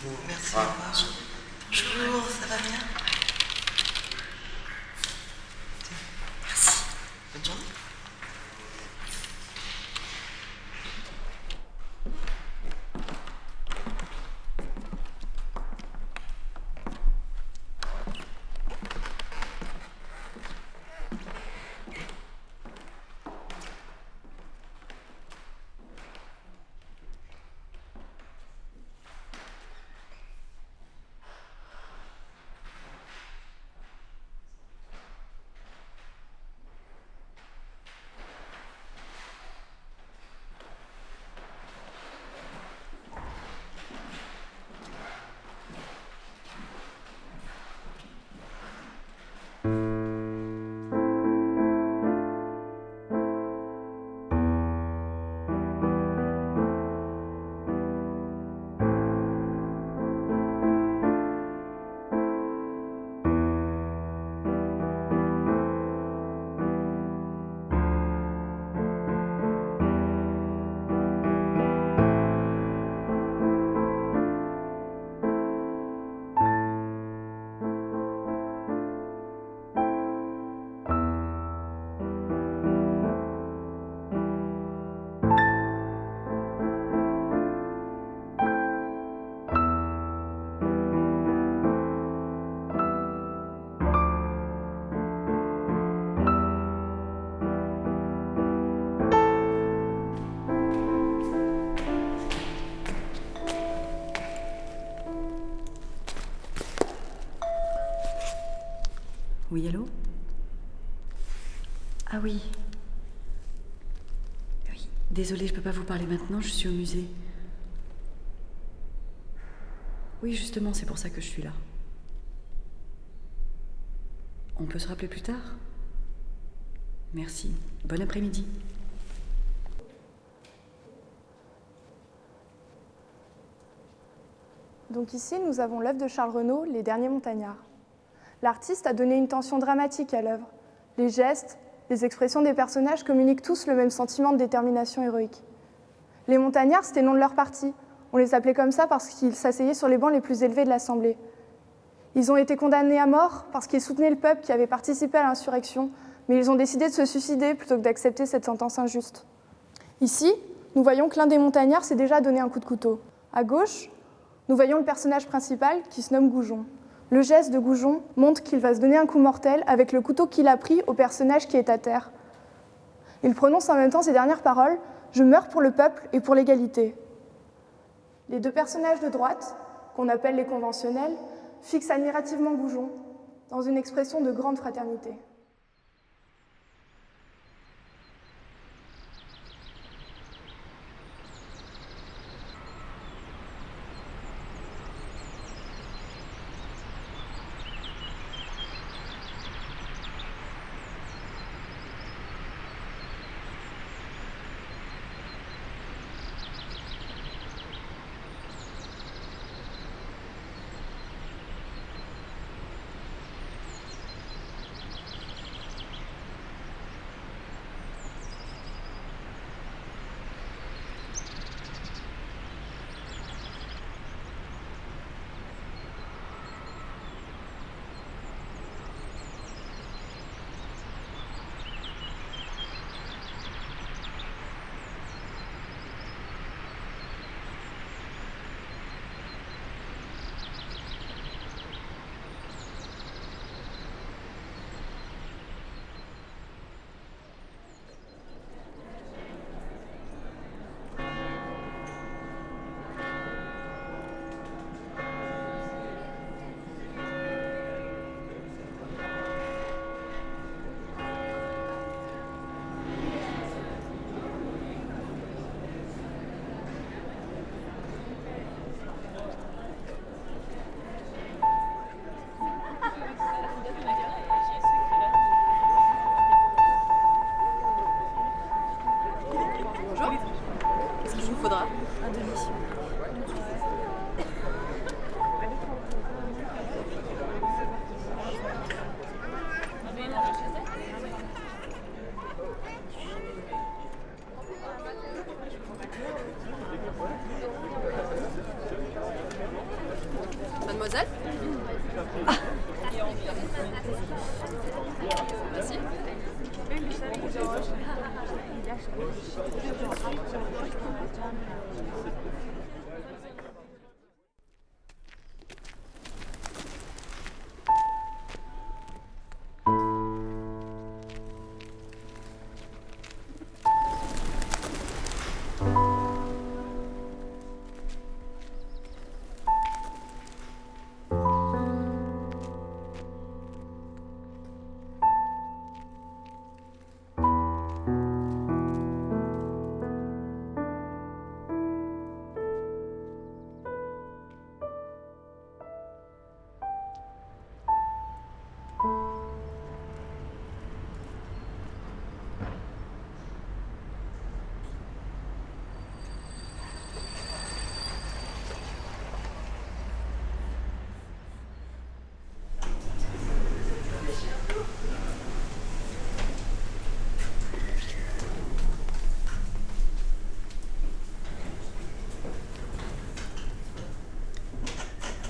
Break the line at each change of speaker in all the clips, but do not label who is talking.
Merci, au revoir. Bonjour, ça va bien? Merci. Bonne journée.
Oui, allô? Ah oui. Oui, désolée, je peux pas vous parler maintenant, je suis au musée. Oui, justement, c'est pour ça que je suis là. On peut se rappeler plus tard? Merci. Bon après-midi.
Donc ici, nous avons l'œuvre de Charles Renaud, Les Derniers Montagnards. L'artiste a donné une tension dramatique à l'œuvre. Les gestes, les expressions des personnages communiquent tous le même sentiment de détermination héroïque. Les montagnards, c'était le nom de leur parti. On les appelait comme ça parce qu'ils s'asseyaient sur les bancs les plus élevés de l'Assemblée. Ils ont été condamnés à mort parce qu'ils soutenaient le peuple qui avait participé à l'insurrection, mais ils ont décidé de se suicider plutôt que d'accepter cette sentence injuste. Ici, nous voyons que l'un des montagnards s'est déjà donné un coup de couteau. À gauche, nous voyons le personnage principal qui se nomme Goujon. Le geste de Goujon montre qu'il va se donner un coup mortel avec le couteau qu'il a pris au personnage qui est à terre. Il prononce en même temps ces dernières paroles « Je meurs pour le peuple et pour l'égalité ». Les deux personnages de droite, qu'on appelle les conventionnels, fixent admirativement Goujon dans une expression de grande fraternité.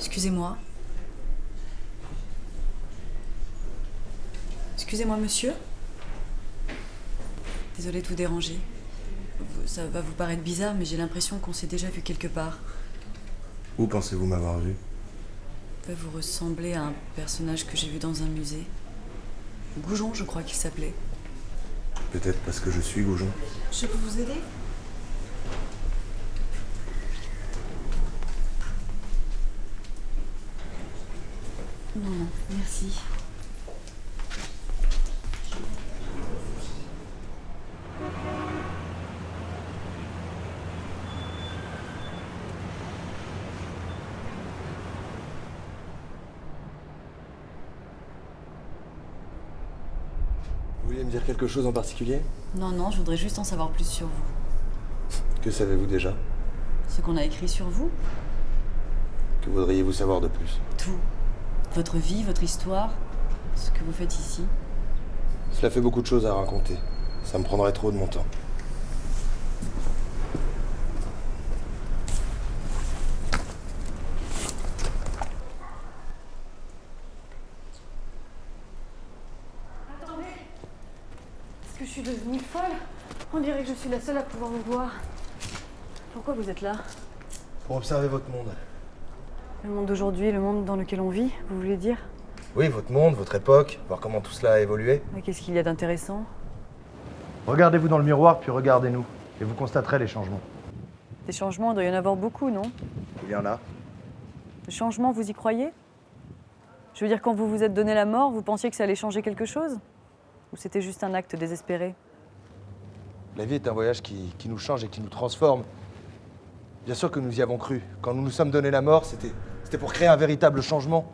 Excusez-moi. Excusez-moi, monsieur. Désolée de vous déranger. Ça va vous paraître bizarre, mais j'ai l'impression qu'on s'est déjà vu quelque part.
Où pensez-vous m'avoir vu?
Vous ressemblez à un personnage que j'ai vu dans un musée. Goujon, je crois qu'il s'appelait.
Peut-être parce que je suis Goujon.
Je peux vous aider? Non, non, merci.
Vous vouliez me dire quelque chose en particulier?
Non, non, je voudrais juste en savoir plus sur vous.
Que savez-vous déjà?
Ce qu'on a écrit sur vous.
Que voudriez-vous savoir de plus?
Tout. Votre vie, votre histoire, ce que vous faites ici.
Cela fait beaucoup de choses à raconter. Ça me prendrait trop de mon temps.
Est-ce que je suis devenue folle? On dirait que je suis la seule à pouvoir vous voir. Pourquoi vous êtes là?
Pour observer votre monde.
Le monde d'aujourd'hui, le monde dans lequel on vit, vous voulez dire?
Oui, votre monde, votre époque, voir comment tout cela a évolué.
Mais qu'est-ce qu'il y a d'intéressant?
Regardez-vous dans le miroir, puis regardez-nous, et vous constaterez les changements.
Des changements, il doit y en avoir beaucoup, non?
Il y en a.
Le changement, vous y croyez? Je veux dire, quand vous vous êtes donné la mort, vous pensiez que ça allait changer quelque chose? Ou c'était juste un acte désespéré?
La vie est un voyage qui nous change et qui nous transforme. Bien sûr que nous y avons cru. Quand nous nous sommes donné la mort, c'était pour créer un véritable changement.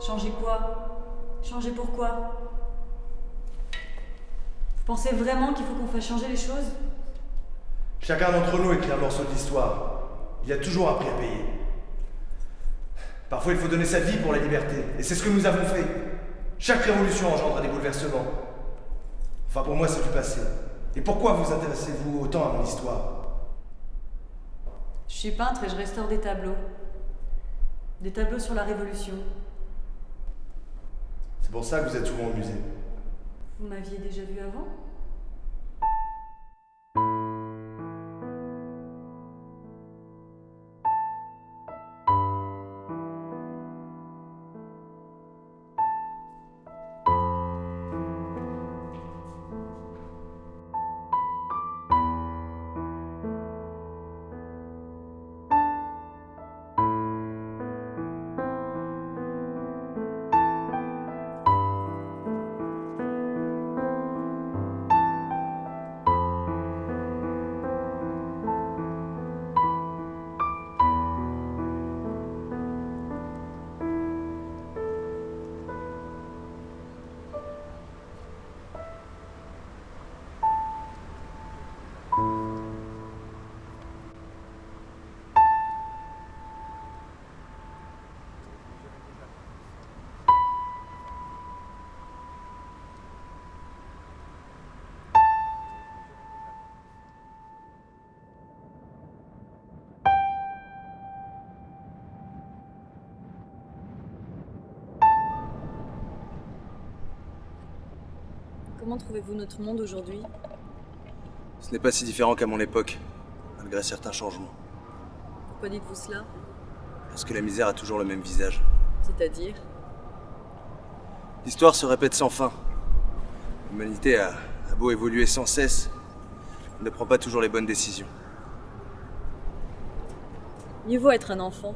Changer quoi? Changer pourquoi? Vous pensez vraiment qu'il faut qu'on fasse changer les choses?
Chacun d'entre nous écrit un morceau de l'histoire. Il y a toujours un prix à payer. Parfois, il faut donner sa vie pour la liberté. Et c'est ce que nous avons fait. Chaque révolution engendre des bouleversements. Enfin, pour moi, c'est du passé. Et pourquoi vous intéressez-vous autant à mon histoire?
Je suis peintre et je restaure des tableaux. Des tableaux sur la Révolution.
C'est pour ça que vous êtes souvent au musée.
Vous m'aviez déjà vu avant? Comment trouvez-vous notre monde aujourd'hui?
Ce n'est pas si différent qu'à mon époque, malgré certains changements.
Pourquoi dites-vous cela?
Parce que la misère a toujours le même visage.
C'est-à-dire?
L'histoire se répète sans fin. L'humanité a beau évoluer sans cesse, elle ne prend pas toujours les bonnes décisions.
Mieux vaut être un enfant.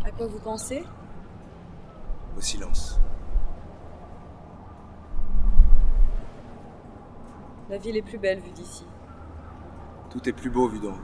À quoi vous pensez?
Au silence.
La ville est plus belle vue d'ici.
Tout est plus beau vu d'en haut.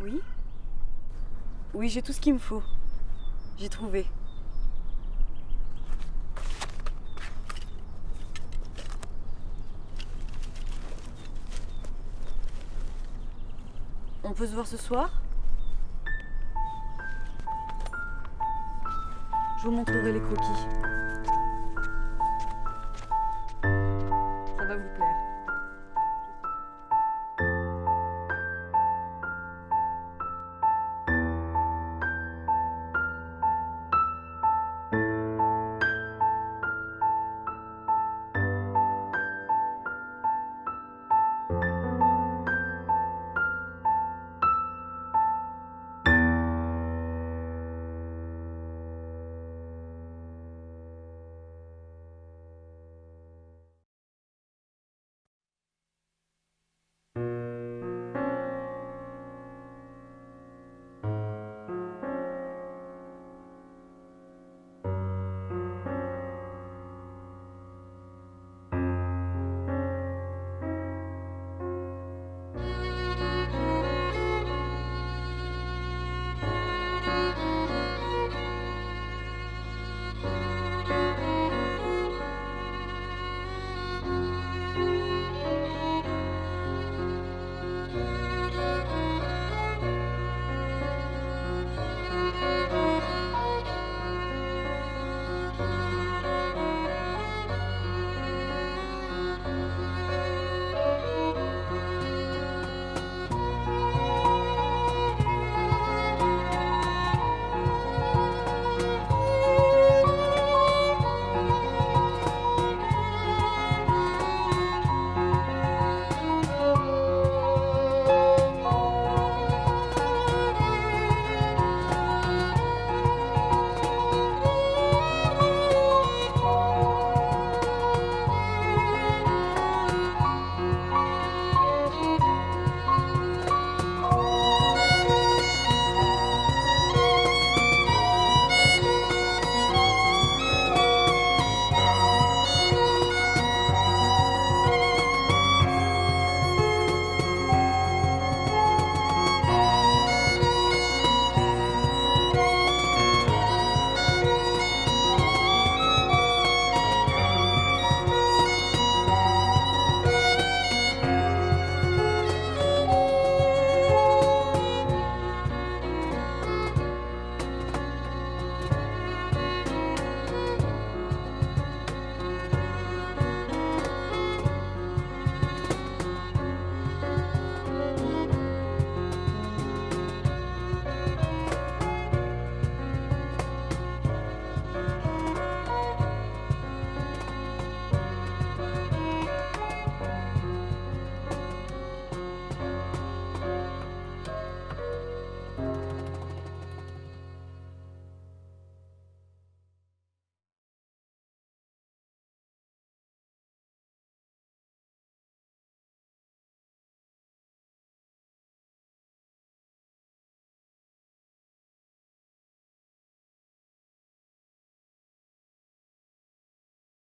Oui? Oui, j'ai tout ce qu'il me faut. J'ai trouvé. On peut se voir ce soir? Je vous montrerai les croquis.